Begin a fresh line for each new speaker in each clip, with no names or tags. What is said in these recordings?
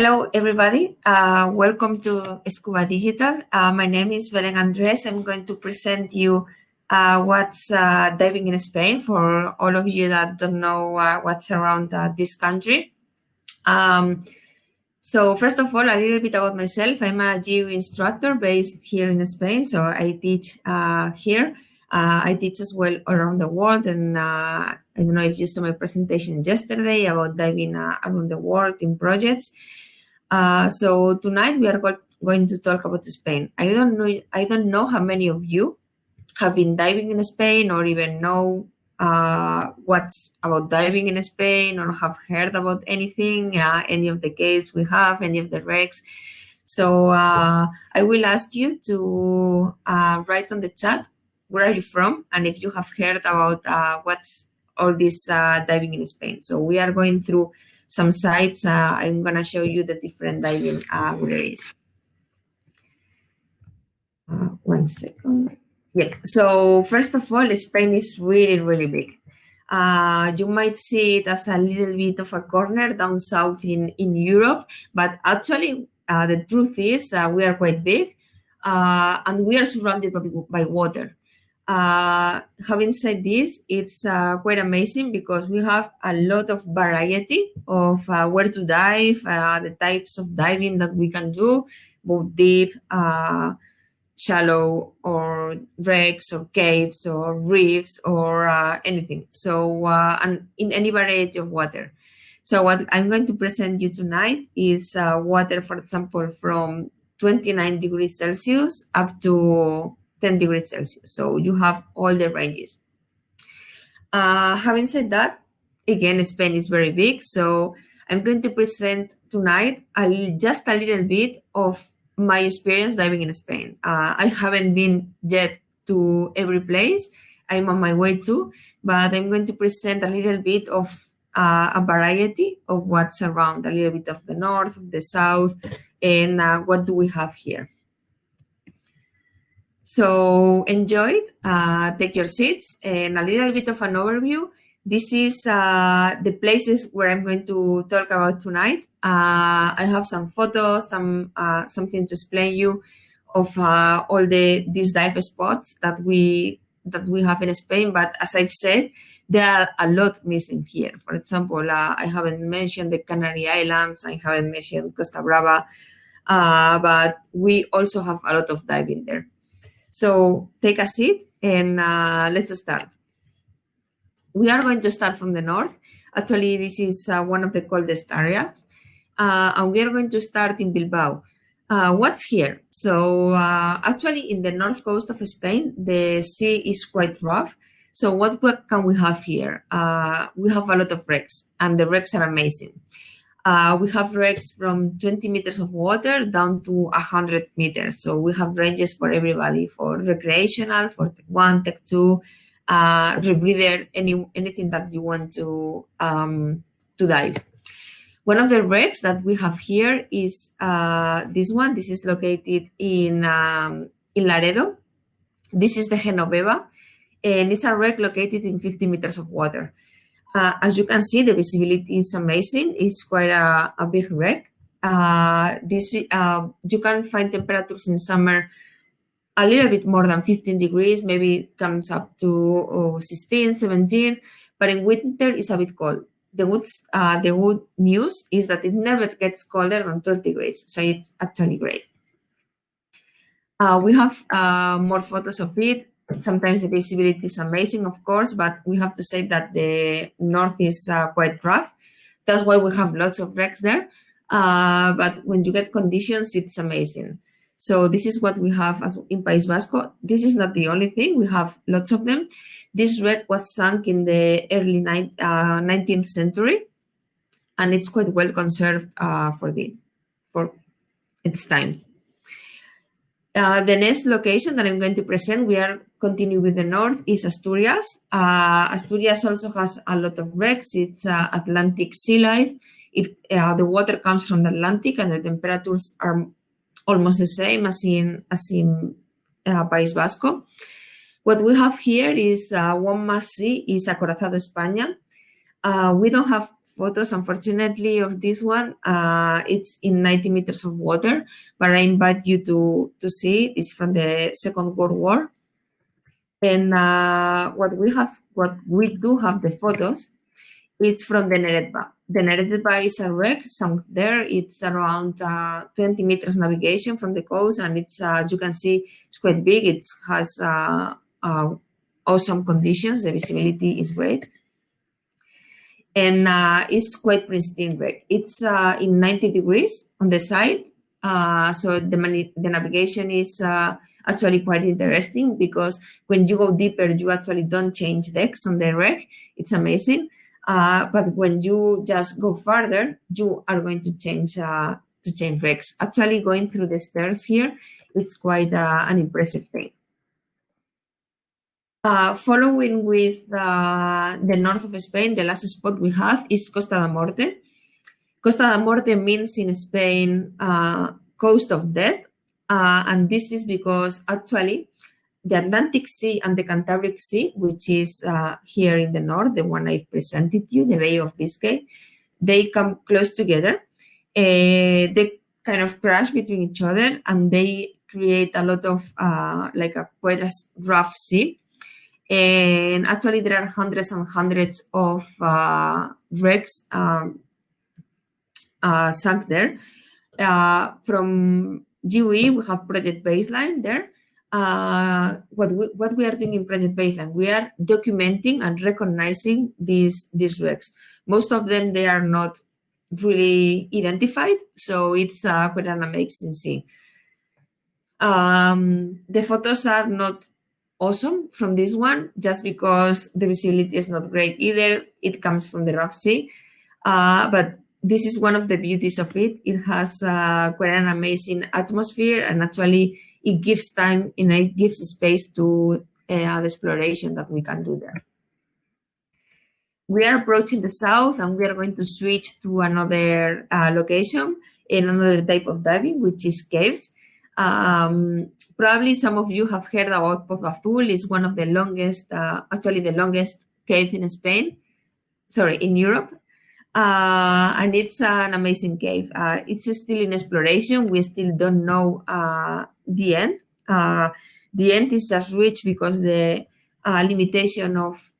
Hello, everybody. Welcome to Scuba.Digital. My name is Belen Andres. I'm going to present you what's diving in Spain for all of you that don't know what's around this country. So first of all, a little bit about myself. I'm a GU instructor based here in Spain. So I teach here. I teach as well around the world. And I don't know if you saw my presentation yesterday about diving around the world in projects. So tonight we are going to talk about Spain. I don't know how many of you have been diving in Spain or even know what's about diving in Spain or have heard about anything, any of the caves we have, any of the wrecks. So I will ask you to write on the chat, where are you from? And if you have heard about what's all this diving in Spain. So we are going through some sites. I'm going to show you the different diving areas. One second. Yeah, so first of all, Spain is really, really big. You might see it as a little bit of a corner down south in Europe, but actually the truth is we are quite big and we are surrounded by water. Having said this, it's quite amazing because we have a lot of variety of where to dive, the types of diving that we can do, both deep, shallow, or wrecks, or caves, or reefs, or anything. So, and in any variety of water. So what I'm going to present you tonight is water, for example, from 29 degrees Celsius up to 10 degrees Celsius. So you have all the ranges. Having said that, again, Spain is very big. So I'm going to present tonight just a little bit of my experience diving in Spain. I haven't been yet to every place. I'm on my way to, but I'm going to present a little bit of a variety of what's around, a little bit of the north, of the south, and what do we have here. So enjoy it, take your seats, and a little bit of an overview. This is the places where I'm going to talk about tonight. I have some photos, something to explain you of all these dive spots that we have in Spain. But as I've said, there are a lot missing here. For example, I haven't mentioned the Canary Islands. I haven't mentioned Costa Brava, but we also have a lot of diving there. So take a seat and let's start. We are going to start from the north. Actually, this is one of the coldest areas. And we are going to start in Bilbao. What's here? So actually, in the north coast of Spain, the sea is quite rough. So what can we have here? We have a lot of wrecks, and the wrecks are amazing. We have wrecks from 20 meters of water down to 100 meters. So we have ranges for everybody, for recreational, for Tech 1, Tech 2, rebreather, anything that you want to dive. One of the wrecks that we have here is this one. This is located in Laredo. This is the Genoveva, and it's a wreck located in 50 meters of water. As you can see, the visibility is amazing. It's quite a big wreck. You can find temperatures in summer a little bit more than 15 degrees, maybe comes up to 16, 17, but in winter it's a bit cold. The good news is that it never gets colder than 12 degrees, so it's actually great. We have more photos of it. Sometimes the visibility is amazing, of course, but we have to say that the north is quite rough. That's why we have lots of wrecks there. But when you get conditions, it's amazing. So this is what we have in País Vasco. This is not the only thing. We have lots of them. This wreck was sunk in the early 19th century, and it's quite well conserved for its time. The next location that I'm going to present, we are continuing with the north, is Asturias. Asturias also has a lot of wrecks. It's Atlantic sea life. The water comes from the Atlantic, and the temperatures are almost the same as in País Vasco. What we have here is one must see is Acorazado, España. We don't have photos, unfortunately, of this one. It's in 90 meters of water, but I invite you to see it. It's from the Second World War. And what we do have the photos, it's from the Neretva. The Neretva is a wreck sunk there. It's around 20 meters navigation from the coast, and it's, as you can see, it's quite big. It has awesome conditions. The visibility is great. And it's quite pristine wreck. It's in 90 degrees on the side. So the navigation is actually quite interesting, because when you go deeper, you actually don't change decks on the wreck. It's amazing. But when you just go further, you are going to change wrecks. Actually, going through the stairs here, it's quite an impressive thing. Following with the north of Spain, the last spot we have is Costa da Morte. Costa da Morte means in Spain coast of death, and this is because actually the Atlantic Sea and the Cantabric Sea, which is here in the north, the one I presented you, the Bay of Biscay, they come close together. They kind of crash between each other, and they create a lot of like quite a rough sea. And actually, there are hundreds and hundreds of wrecks sunk there. From GUE, we have Project Baseline there. What we are doing in Project Baseline, we are documenting and recognizing these wrecks. Most of them, they are not really identified, so it's quite an amazing scene. The photos are not awesome from this one, just because the visibility is not great either. It comes from the rough sea, but this is one of the beauties of it. It has quite an amazing atmosphere, and actually it gives time and it gives space to the exploration that we can do there. We are approaching the south, and we are going to switch to another location in another type of diving, which is caves. Probably some of you have heard about Pozo Azul. It's one of the longest, actually the longest cave in Spain, sorry, in Europe. And it's an amazing cave. It's still in exploration. We still don't know the end. The end is just reached because the limitation of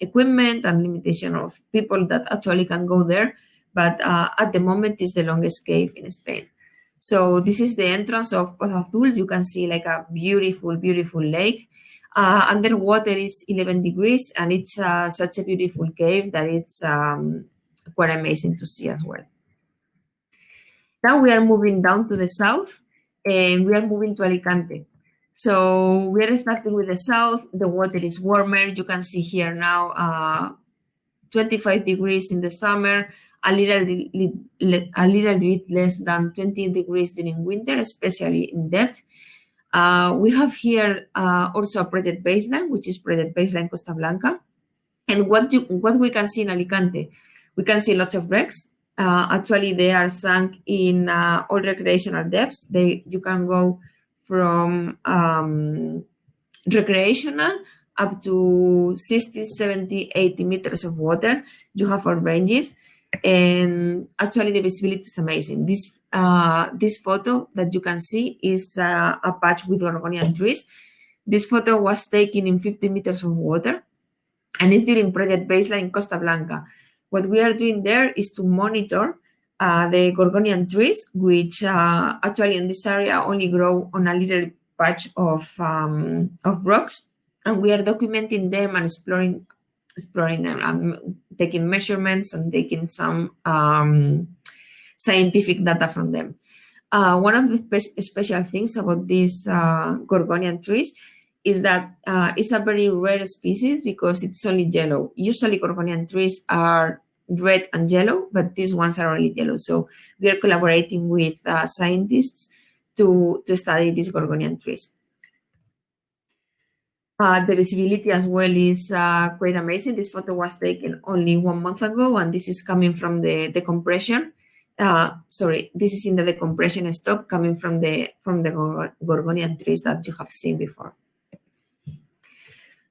equipment and limitation of people that actually can go there. But at the moment, it's the longest cave in Spain. So this is the entrance of Pozo Azul. You can see like a beautiful, beautiful lake. Underwater is 11 degrees, and it's such a beautiful cave that it's quite amazing to see as well. Now we are moving down to the south, and we are moving to Alicante. So we are starting with the south. The water is warmer. You can see here now 25 degrees in the summer, a little bit less than 20 degrees during winter, especially in depth. We have here also a Project Baseline, which is Project Baseline Costa Blanca. And what we can see in Alicante, we can see lots of wrecks. Actually, they are sunk in all recreational depths. You can go from recreational up to 60, 70, 80 meters of water. You have all ranges. And actually, the visibility is amazing. This photo that you can see is a patch with Gorgonian trees. This photo was taken in 50 meters of water, and it's during Project Baseline Costa Blanca. What we are doing there is to monitor the Gorgonian trees, which actually in this area only grow on a little patch of rocks, and we are documenting them and exploring them, taking measurements and taking some scientific data from them. One of the special things about these Gorgonian trees is that it's a very rare species because it's only yellow. Usually Gorgonian trees are red and yellow, but these ones are only yellow. So we are collaborating with scientists to study these Gorgonian trees. The visibility as well is quite amazing. This photo was taken only 1 month ago, and this is coming from the decompression. This is in the decompression stop coming from the Gorgonian trees that you have seen before.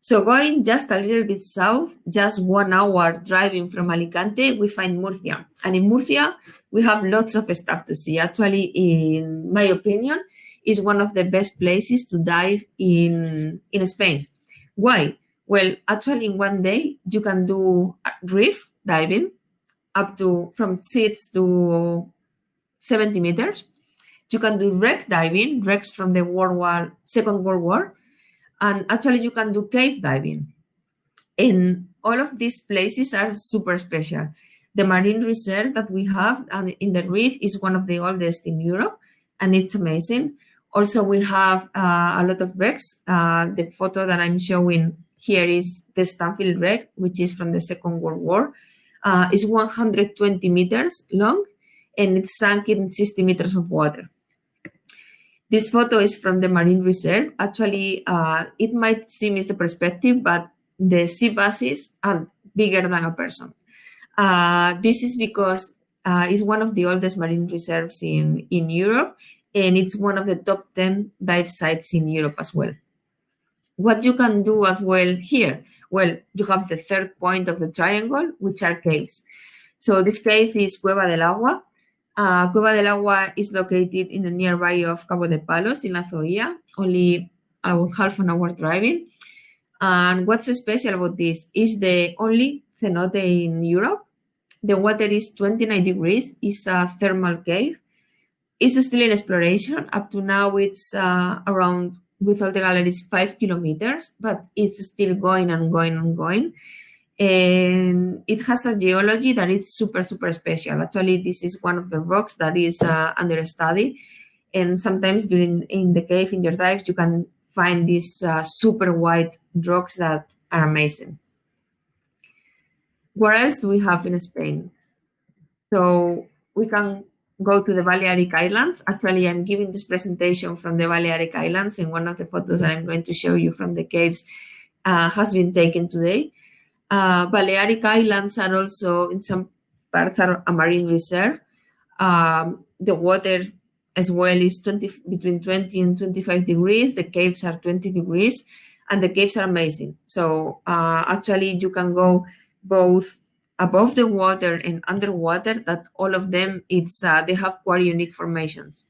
So going just a little bit south, just 1 hour driving from Alicante, we find Murcia. And in Murcia, we have lots of stuff to see. Actually, in my opinion, is one of the best places to dive in Spain. Why? Well, actually, in one day, you can do reef diving up to from 6 to 70 meters. You can do wreck diving, wrecks from the Second World War, and actually you can do cave diving. And all of these places are super special. The marine reserve that we have in the reef is one of the oldest in Europe, and it's amazing. Also, we have a lot of wrecks. The photo that I'm showing here is the Stanfield wreck, which is from the Second World War. It's 120 meters long, and it sank in 60 meters of water. This photo is from the marine reserve. Actually, it might seem as the perspective, but the sea basses are bigger than a person. This is because it's one of the oldest marine reserves in Europe, and it's one of the top 10 dive sites in Europe as well. What you can do as well here? Well, you have the third point of the triangle, which are caves. So this cave is Cueva del Agua. Cueva del Agua is located in the nearby of Cabo de Palos in La Zoia, only about half an hour driving. And what's special about this is the only cenote in Europe. The water is 29 degrees. It's a thermal cave. It's still in exploration. Up to now, it's around, with all the galleries, 5 kilometers, but it's still going and going and going. And it has a geology that is super, super special. Actually, this is one of the rocks that is under study. And sometimes in the cave, in your dive, you can find these super white rocks that are amazing. What else do we have in Spain? So we can go to the Balearic Islands. Actually, I'm giving this presentation from the Balearic Islands, and one of the photos that I'm going to show you from the caves has been taken today. Balearic Islands are also, in some parts, are a marine reserve. The water as well is between 20 and 25 degrees. The caves are 20 degrees, and the caves are amazing. So actually, you can go both above the water and underwater. That all of them, they have quite unique formations.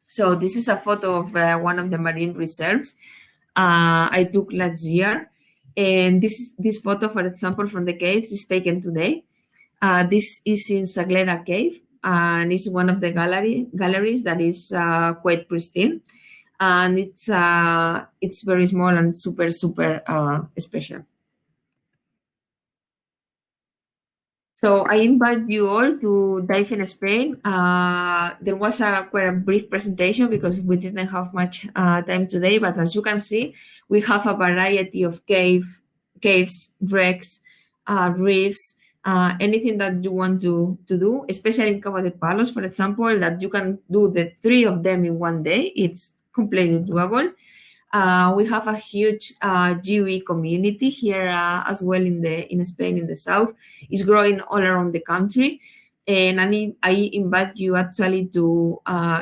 So this is a photo of one of the marine reserves I took last year. And this photo, for example, from the caves is taken today. This is in Sagrera Cave, and it's one of the galleries that is quite pristine. And it's very small and super, super special. So I invite you all to dive in Spain. There was quite a brief presentation because we didn't have much time today, but as you can see, we have a variety of caves, wrecks, reefs, anything that you want to do, especially in Cabo de Palos, for example, that you can do the 3 of them in one day. It's completely doable. We have a huge GUE community here as well in Spain, in the south. It's growing all around the country. And I invite you actually to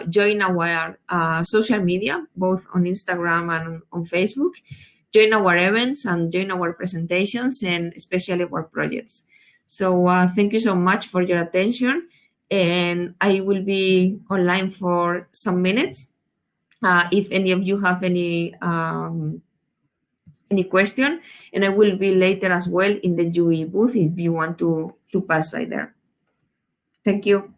join our social media, both on Instagram and on Facebook. Join our events and join our presentations, and especially our projects. So thank you so much for your attention. And I will be online for some minutes. If any of you have any question, and I will be later as well in the GUE booth if you want to pass by there. Thank you.